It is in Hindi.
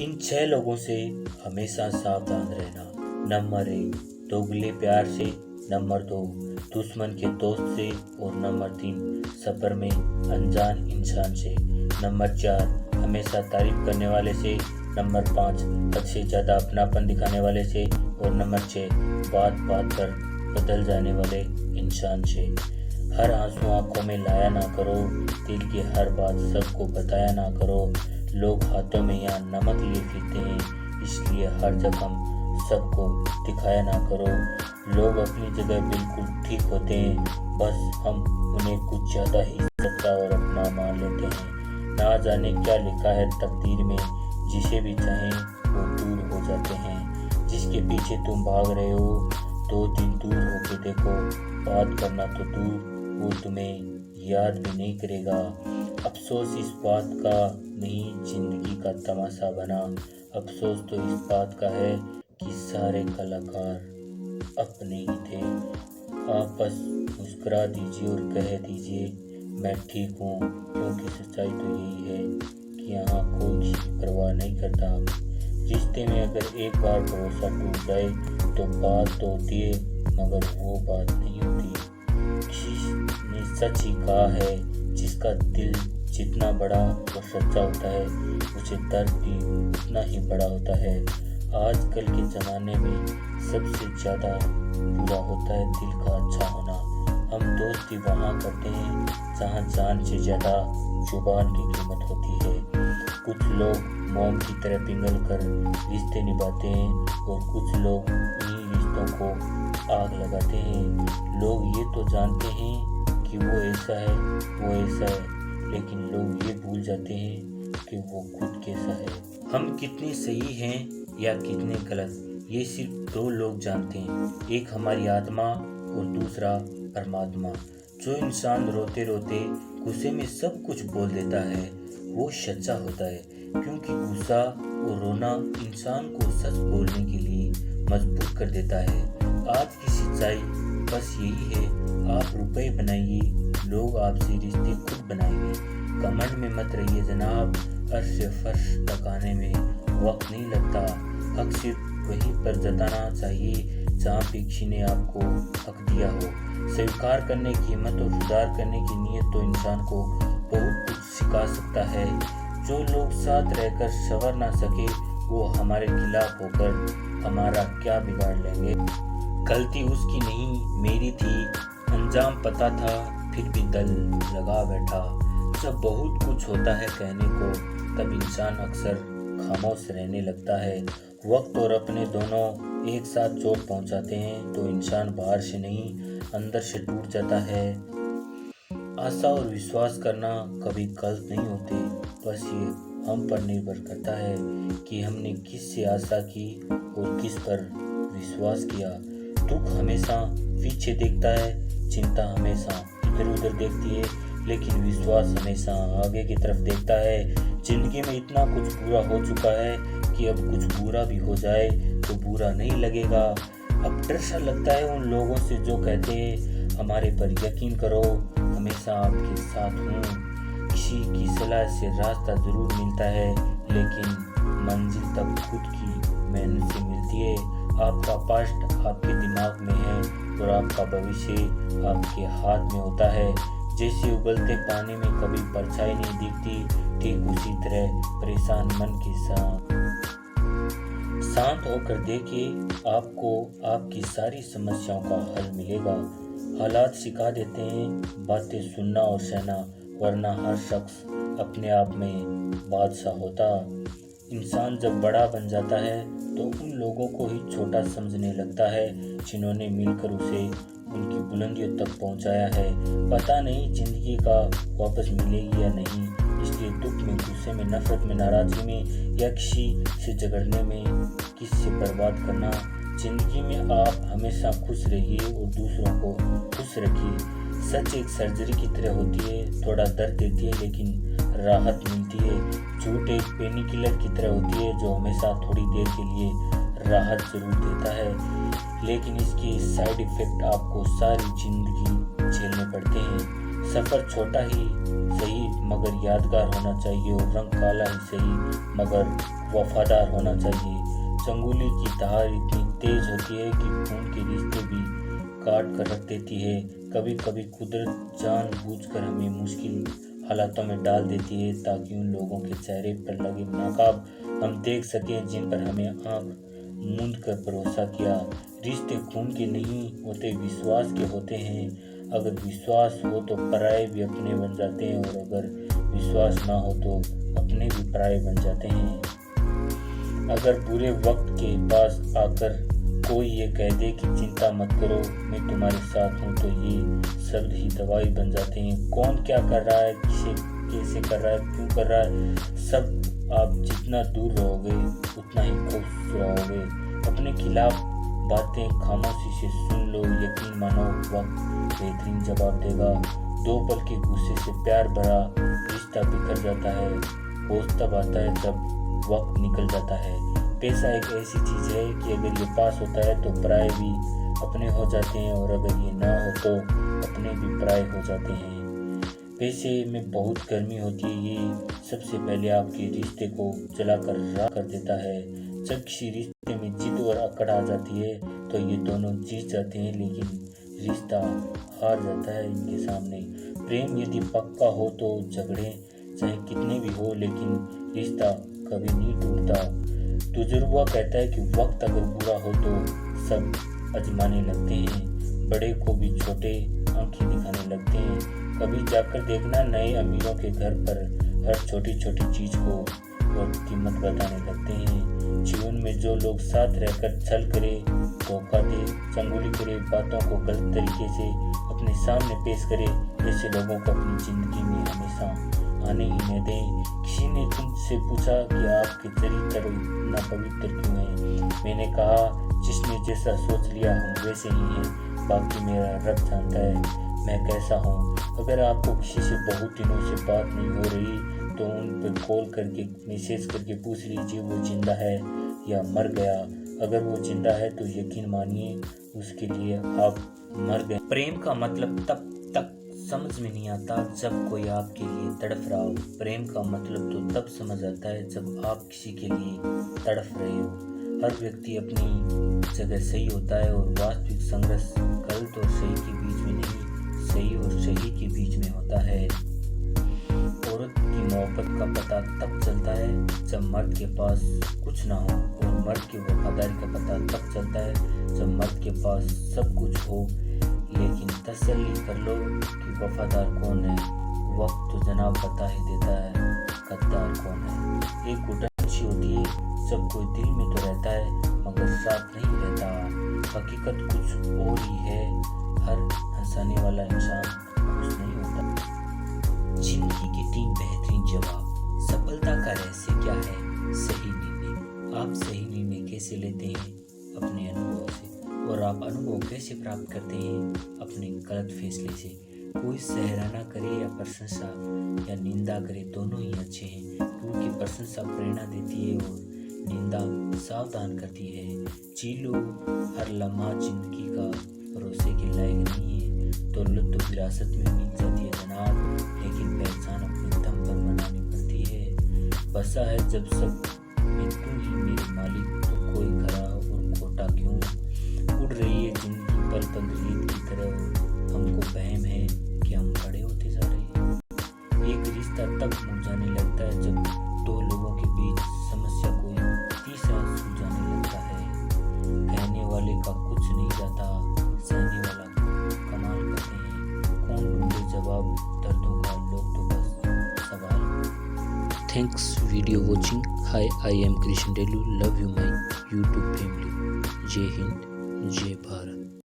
इन 6 लोगों से हमेशा सावधान रहना। नंबर 1, दोगले प्यार से। नंबर 2, दुश्मन के दोस्त से। और नंबर 3, सफर में अनजान इंसान से। नंबर 4, हमेशा तारीफ करने वाले से। नंबर 5, हद से ज़्यादा अपनापन दिखाने वाले से। और नंबर 6, बात बात पर बदल जाने वाले इंसान से। हर आंसू आंखों में लाया ना करो, दिल की हर बात सबको बताया ना करो। लोग हाथों में यहाँ नमक लिए फिरते हैं, इसलिए हर जख्म सबको दिखाया ना करो। लोग अपनी जगह बिल्कुल ठीक होते हैं, बस हम उन्हें कुछ ज़्यादा ही सच्चा और अपना मान लेते हैं। ना जाने क्या लिखा है तकदीर में, जिसे भी चाहें वो दूर हो जाते हैं। जिसके पीछे तुम भाग रहे हो 2 दिन दूर होके देखो, बात करना तो दूर वो तुम्हें याद भी नहीं करेगा। अफसोस इस बात का नहीं जिंदगी का तमाशा बना, अफसोस तो इस बात का है कि सारे कलाकार अपने ही थे। आप बस मुस्कुरा दीजिए और कह दीजिए मैं ठीक हूँ, क्योंकि सच्चाई तो यही है कि यहाँ कोई किसी परवाह नहीं करता। रिश्ते में अगर एक बार भरोसा टूट जाए तो बात तो होती है, मगर वो बात नहीं होती। किसी ने सच ही कहा है, जिसका दिल जितना बड़ा और सच्चा होता है उसे दर्द भी उतना ही बड़ा होता है। आजकल के ज़माने में सबसे ज़्यादा बुरा होता है दिल का अच्छा होना। हम दोस्ती वहाँ करते हैं जहाँ जान से ज़्यादा जुबान की कीमत होती है। कुछ लोग मोम की तरह पिघल कर रिश्ते निभाते हैं और कुछ लोग इन्हीं रिश्तों को आग लगाते हैं। लोग ये तो जानते हैं कि वो ऐसा है, वो ऐसा है, लेकिन लोग ये भूल जाते हैं कि वो खुद कैसा है। हम कितने सही हैं या कितने गलत, ये सिर्फ 2 लोग जानते हैं, एक हमारी आत्मा और दूसरा परमात्मा। जो इंसान रोते रोते गुस्से में सब कुछ बोल देता है वो सच्चा होता है, क्योंकि गुस्सा और रोना इंसान को सच बोलने के लिए मजबूर कर देता है। आज की सच्चाई बस यही है, आप रुपए बनाइए, लोग आपसे रिश्ते खुद बनाएंगे। कमेंट में मत रहिए जनाब, अर्श से फर्श तक आने में वक्त नहीं लगता। हक सिर्फ वहीं पर जताना चाहिए जहाँ पे किसी ने आपको हक दिया हो। स्वीकार करने की हिम्मत और सुधार करने की नीयत तो इंसान को बहुत कुछ सिखा सकता है। जो लोग साथ रहकर संवर ना सके वो हमारे खिलाफ होकर हमारा क्या बिगाड़ लेंगे। गलती उसकी नहीं मेरी थी, अंजाम पता था फिर भी दिल लगा बैठा। जब बहुत कुछ होता है कहने को तब इंसान अक्सर खामोश रहने लगता है। वक्त और अपने दोनों एक साथ चोट पहुंचाते हैं तो इंसान बाहर से नहीं अंदर से टूट जाता है। आशा और विश्वास करना कभी गलत नहीं होते, बस ये हम पर निर्भर करता है कि हमने किस से आशा की और किस पर विश्वास किया। दुख हमेशा पीछे देखता है, चिंता हमेशा इधर उधर देखती है, लेकिन विश्वास हमेशा आगे की तरफ देखता है। जिंदगी में इतना कुछ बुरा हो चुका है कि अब कुछ बुरा भी हो जाए तो बुरा नहीं लगेगा। अब डर सा लगता है उन लोगों से जो कहते हैं हमारे पर यकीन करो, हमेशा आपके साथ हूँ। किसी की सलाह से रास्ता जरूर मिलता है, लेकिन मंजिल तब खुद की मेहनत से मिलती है। आपका पास्ट आपके दिमाग में है और आपका भविष्य आपके हाथ में होता है। जैसे उबलते पानी में कभी परछाई नहीं दिखती, ठीक उसी तरह परेशान मन के साथ शांत होकर देखिए, आपको आपकी सारी समस्याओं का हल मिलेगा। हालात सिखा देते हैं बातें सुनना और सहना, वरना हर शख्स अपने आप में बादशाह होता। इंसान जब बड़ा बन जाता है तो उन लोगों को ही छोटा समझने लगता है जिन्होंने मिलकर उसे उनकी बुलंदियों तक पहुंचाया है। पता नहीं जिंदगी का वापस मिलेगी या नहीं, इसलिए दुख में, गुस्से में, नफरत में, नाराजगी में या किसी से झगड़ने में किससे बर्बाद करना। जिंदगी में आप हमेशा खुश रहिए और दूसरों को खुश रखिए। सच एक सर्जरी की तरह होती है, थोड़ा दर्द देती है लेकिन राहत मिलती है। झूठ एक पेनी किलर की तरह होती है जो हमेशा थोड़ी देर के लिए राहत जरूर देता है, लेकिन इसके साइड इफ़ेक्ट आपको सारी जिंदगी झेलने पड़ते हैं। सफ़र छोटा ही सही मगर यादगार होना चाहिए और रंग काला ही सही मगर वफादार होना चाहिए। चंगुली की धार इतनी तेज होती है कि खून के रिश्ते भी काट कर रख देती है। कभी कभी कुदरत जानबूझकर हमें मुश्किल हालातों में डाल देती है ताकि उन लोगों के चेहरे पर लगे नकाब हम देख सकें जिन पर हमें आंख मूंद कर भरोसा किया। रिश्ते खून के नहीं होते, विश्वास के होते हैं। अगर विश्वास हो तो पराये भी अपने बन जाते हैं और अगर विश्वास ना हो तो अपने भी पराये बन जाते हैं। अगर बुरे वक्त के पास आकर कोई ये कह दे कि चिंता मत करो मैं तुम्हारे साथ हूँ तो ये शब्द ही दवाई बन जाते हैं। कौन क्या कर रहा है, किसे कैसे कर रहा है, क्यों कर रहा है, सब आप जितना दूर रहोगे उतना ही खुश रहोगे। अपने खिलाफ बातें खामोशी से सुन लो, यकीन मानो वक्त बेहतरीन जवाब देगा। दो पल के गुस्से से प्यार भरा रिश्ता बिखर जाता है। होश तब आता है जब वक्त निकल जाता है। पैसा एक ऐसी चीज़ है कि अगर ये पास होता है तो पराये भी अपने हो जाते हैं और अगर ये ना हो तो अपने भी पराये हो जाते हैं। पैसे में बहुत गर्मी होती है, ये सबसे पहले आपके रिश्ते को जलाकर राख कर देता है। जब किसी रिश्ते में जिद और अकड़ आ जाती है तो ये दोनों जीत जाते हैं लेकिन रिश्ता हार जाता है इनके सामने। प्रेम यदि पक्का हो तो झगड़े चाहे कितने भी हो लेकिन रिश्ता कभी नहीं टूटता। तजुर्बा कहता है कि वक्त अगर बुरा हो तो सब आजमाने लगते हैं, बड़े को भी छोटे आंखें दिखाने लगते हैं। कभी जाकर देखना नए अमीरों के घर पर हर छोटी छोटी चीज को और कीमत बताने लगते हैं। जीवन में जो लोग साथ रहकर छल करे, धोखा दे, चंगुली करे, बातों को गलत तरीके से अपने सामने पेश करे, ऐसे लोगों को अपनी जिंदगी में हमेशा आने ही न दें। किसी ने तुमसे पूछा कि आपके चरित्र इतना पवित्र क्यों है? मैंने कहा जिसने जैसा सोच लिया हम वैसे ही हैं, बाकी मेरा रब जानता है मैं कैसा हूँ। अगर आपको किसी से बहुत दिनों से बात नहीं हो रही तो उन पर कॉल करके मैसेज करके पूछ लीजिए वो जिंदा है या मर गया। अगर वो जिंदा है तो यकीन मानिए उसके लिए आप मर गए। प्रेम का मतलब तब तक समझ में नहीं आता जब कोई आपके लिए तड़फ रहा हो। प्रेम का मतलब तो तब समझ आता है जब आप किसी के लिए तड़फ रहे हो। हर व्यक्ति अपनी जगह सही होता है और वास्तविक संघर्ष गलत और सही के बीच में नहीं, सही और सही के बीच में होता है। औरत की मोहब्बत का पता तब चलता है जब मर्द के पास कुछ ना हो और मर्द की वफादारी का पता तब चलता है जब मर्द के पास सब कुछ हो। लेकिन तसल्ली कर लो कि वफादार कौन है, वक्त तो जनाब बता ही देता है गद्दार कौन है। एक घुटन सी होती है जब कोई दिल में तो रहता है मगर साथ नहीं रहता। हकीकत कुछ और ही है, हर हंसाने वाला इंसान खुश नहीं होता। जिंदगी के 3 बेहतरीन जवाब। सफलता का रहस्य क्या है? सही निर्णय। आप सही निर्णय कैसे लेते हैं? अपने अनुभव से। और आप अनुभव कैसे प्राप्त करते हैं? अपने गलत फैसले से। कोई सराहना करे या प्रशंसा या निंदा करे दोनों ही अच्छे हैं, क्योंकि प्रशंसा प्रेरणा देती है और निंदा सावधान करती है। जी लो हर लम्हा जिंदगी का भरोसे के लायक नहीं है। दौलत तो विरासत में मिल जाती है जनाब, लेकिन पहचान अपने दम पर बनानी पड़ती है। बसा है जब सब में तू ही मेरे मालिक, तो कोई खरा और खोटा क्यों? उड़ रही है जिंदगी पल पल रेत की तरह, हमको वहम है कि हम बड़े होते जा रहे हैं। एक रिश्ता तब मुरझाने लगता है जब 2 लोगों के बीच समस्या कोई तीसरा सुलझाने लगता है। कहने वाले का कुछ नहीं जाता, सहने वाला कमाल करते हैं। कौन ढूंढे जवाब दर्दों का, लोग तो बस सवाल। Thanks video watching. Hi, I am Krishan Delu. Love you my YouTube family. जय हिंद, जय भारत।